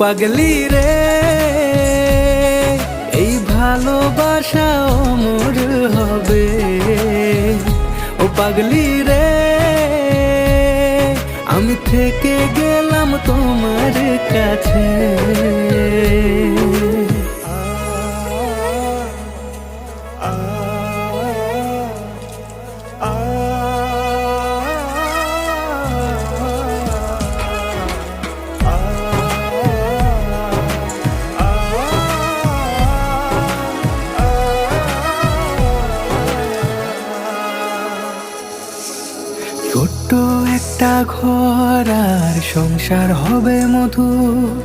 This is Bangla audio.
পাগলি রে, এই ভালোবাসা অমর হবে। ও পাগলি রে, আমি থেকে গেলাম তোমার কাছে। ছোট্ট একটা ঘর আর সংসার হবে মধুর।